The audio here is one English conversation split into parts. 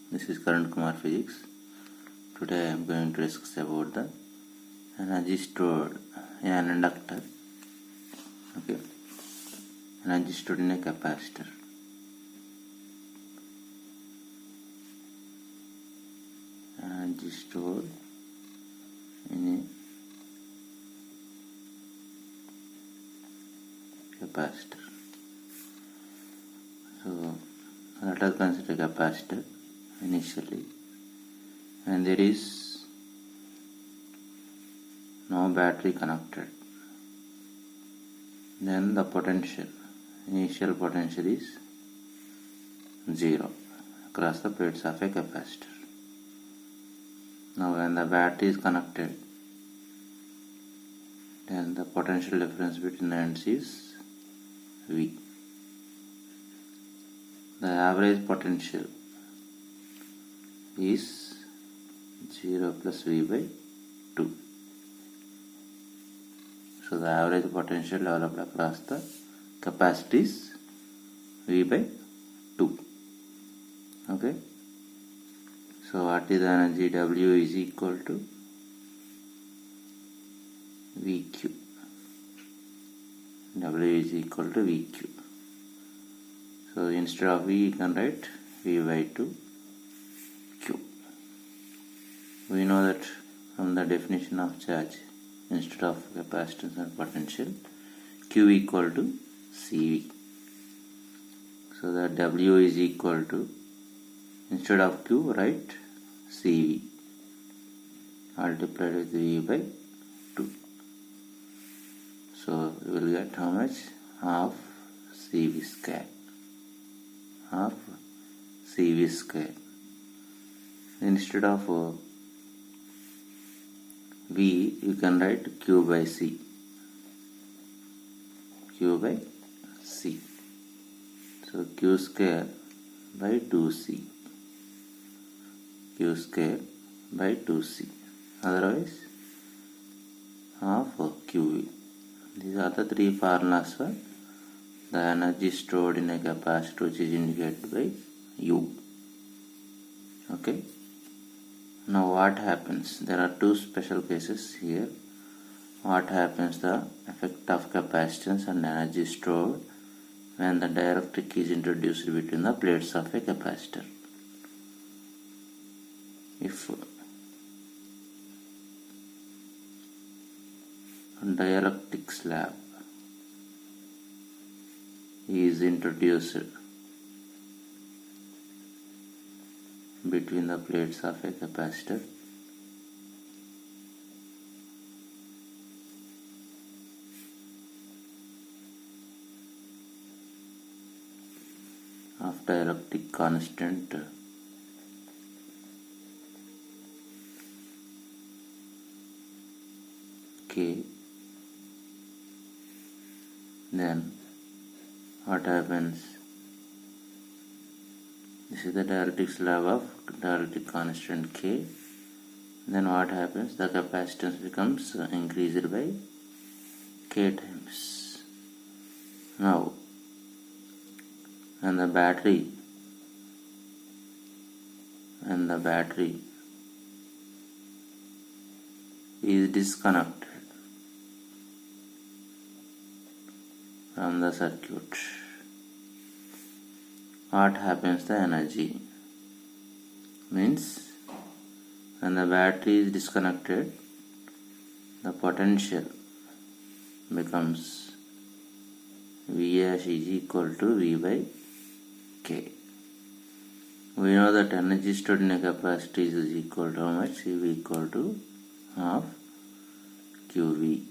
This is current Kumar physics. Today I am going to discuss about the energy stored in an inductor. Okay, energy stored in a capacitor. Energy stored in a capacitor. So let us consider a capacitor initially, and there is no battery connected. Then the initial potential is 0 across the plates of a capacitor. Now when the battery is connected, then the potential difference between the ends is V. The average potential is 0 plus V by 2. So the average potential developed across the capacitor is V by 2. Okay. So what is the energy? W is equal to VQ. W is equal to VQ. So instead of V, you can write V by 2 Q. We know that from the definition of charge, instead of capacitance and potential, Q equal to CV. So that W is equal to, instead of Q, write CV multiplied with V by 2. So we will get how much? Half CV square. Half CV square. Instead of V, you can write Q by C. Q by C. So Q square by 2C. Q square by 2C. Otherwise, half QV. These are the three formulas for the energy stored in a capacitor, which is indicated by U. Okay. Now what happens? There are two special cases here. What happens? The effect of capacitance and energy stored when the dielectric is introduced between the plates of a capacitor. If dielectric slab is introduced between the plates of a capacitor, of dielectric constant K, then what happens? This is the dielectric slab of dielectric constant K. Then what happens? The capacitance becomes increased by K times. Now, and the battery is disconnected from the circuit. What happens? The energy means when the battery is disconnected, the potential becomes V dash is equal to V by K. We know that energy stored in a capacitor is equal to how much? V equal to half QV.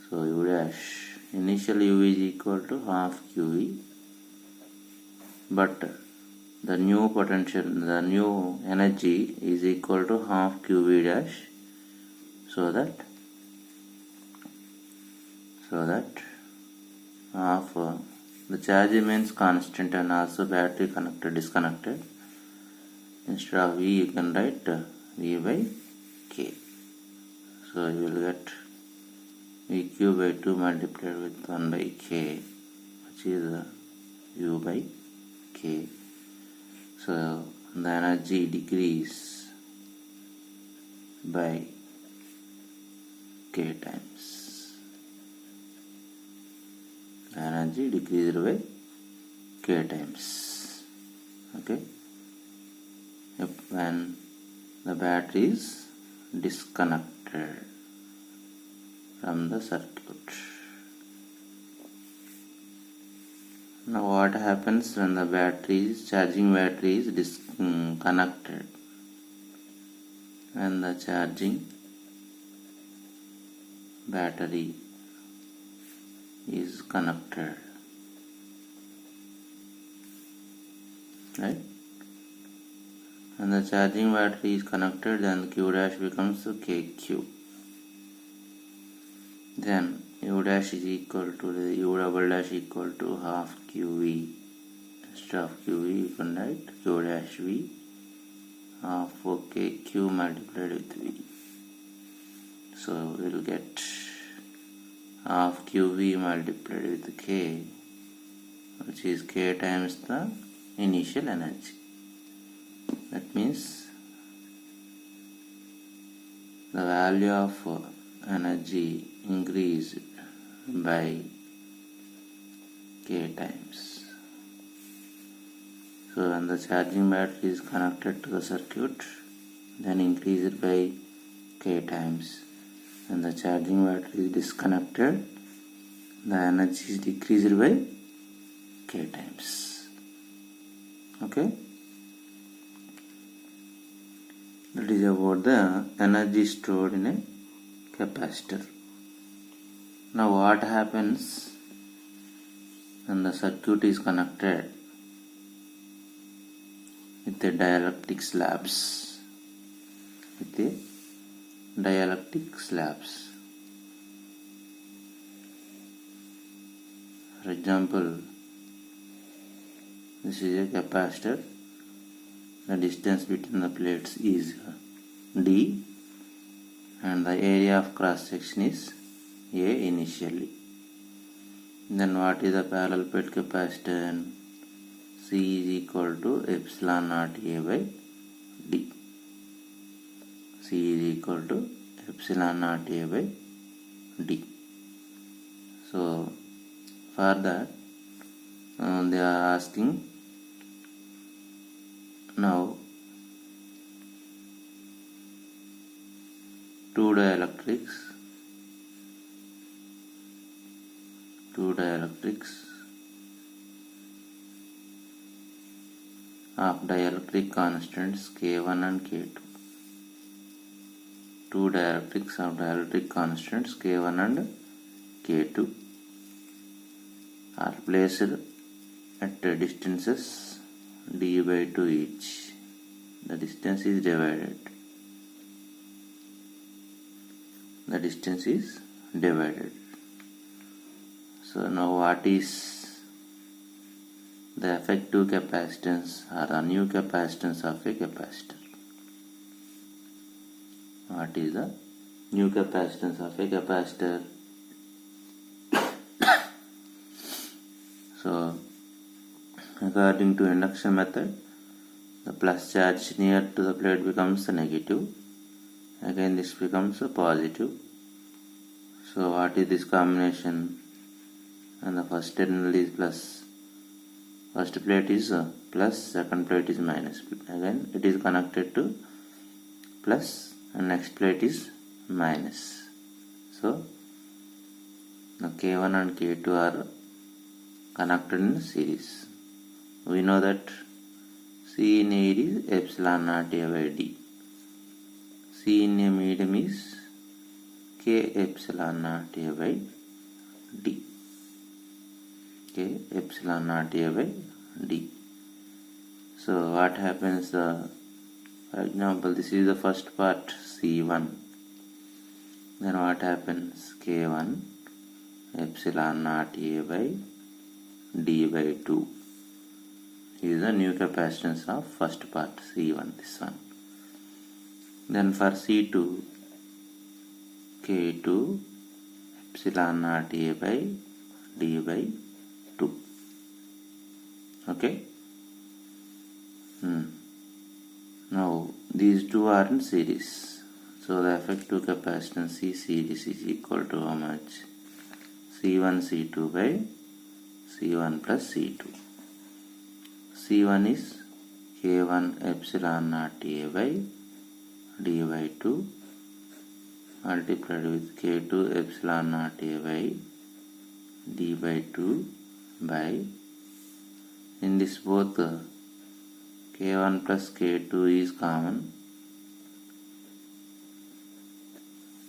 So U dash, initially U is equal to half QV, but the new potential, the new energy is equal to half QV dash, so that half the charge remains constant and also battery disconnected. Instead of V, you can write V by K. So you will get VQ by 2 multiplied with 1 by K, which is U by K. So the energy decrease by K times. The energy decreased by K times. Okay. When the battery is disconnected from the circuit. Now what happens when the charging battery is disconnected? When the charging battery is connected, right? When the charging battery is connected, then Q dash becomes KQ. Then U dash is equal to the U double dash equal to half QV. Instead of QV, you can write Q dash V half KQ multiplied with V. So we will get half QV multiplied with K, which is K times the initial energy. That means the value of energy increased by K times. So when the charging battery is connected to the circuit, then increased by K times. When the charging battery is disconnected, the energy is decreased by K times. Okay? That is about the energy stored in a capacitor. Now what happens when the circuit is connected with the dielectric slabs? For example, this is a capacitor. The distance between the plates is D and the area of cross section is A initially. Then what is the parallel plate capacitance? C is equal to epsilon naught A by D. C is equal to epsilon naught A by D. So for that they are asking now two dielectrics of dielectric constants K1 and K2. Two dielectrics of dielectric constants K1 and K2 are placed at distances D by 2 each. The distance is divided. So now what is the effective capacitance or the new capacitance of a capacitor? What is the new capacitance of a capacitor? So according to induction method, the plus charge near to the plate becomes the negative. Again this becomes a positive. So what is this combination? And the first terminal is plus. First plate is plus, second plate is minus. Again it is connected to plus and next plate is minus. So the K1 and K2 are connected in series. We know that C in air is epsilon naught A by D. C in a medium is K epsilon naught A by D. K epsilon naught A by D. So what happens? For example, this is the first part C1. Then what happens? K1 epsilon naught A by D by 2 is the new capacitance of first part C1, this one. Then for C2, K2 epsilon naught A by D by 2. Okay. Now these two are in series, so the effective capacitance C series is equal to how much? C1 C2 by C1 plus C2. C1 is K1 epsilon naught A by D by 2 multiplied with K2 epsilon naught A by D by 2 by, in this both K1 plus K2 is common,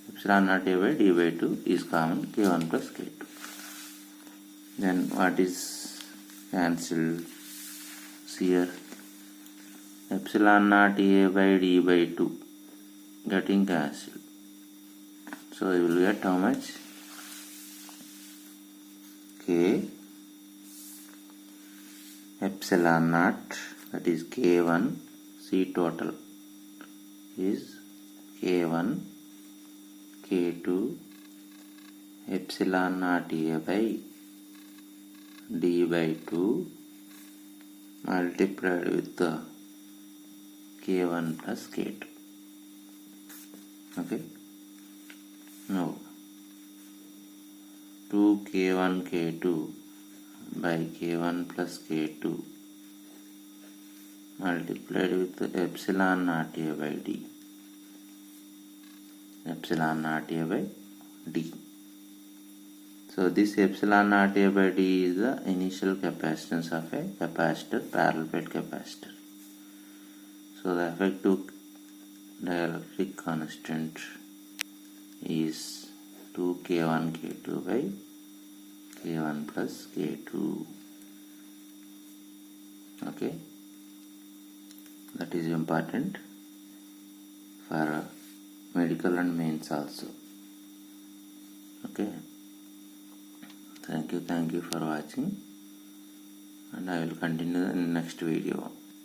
epsilon naught A by D by 2 is common, K1 plus K2. Then what is cancelled here? Epsilon naught A by D by 2 getting cancelled. So you will get how much? K epsilon naught, that is K1, C total is K1 K2 epsilon naught A by D by 2 multiplied with the K1 plus K2. Okay. Now 2 K1 K2 by K1 plus K2 multiplied with the epsilon naught A by D. Epsilon naught A by D. So this epsilon naught A by D is the initial capacitance of a capacitor, parallel plate capacitor. So the effective dielectric constant is 2 K1 K2 by K1 plus K2. Okay, that is important for medical and mains also. Okay, thank you for watching, and I will continue in the next video.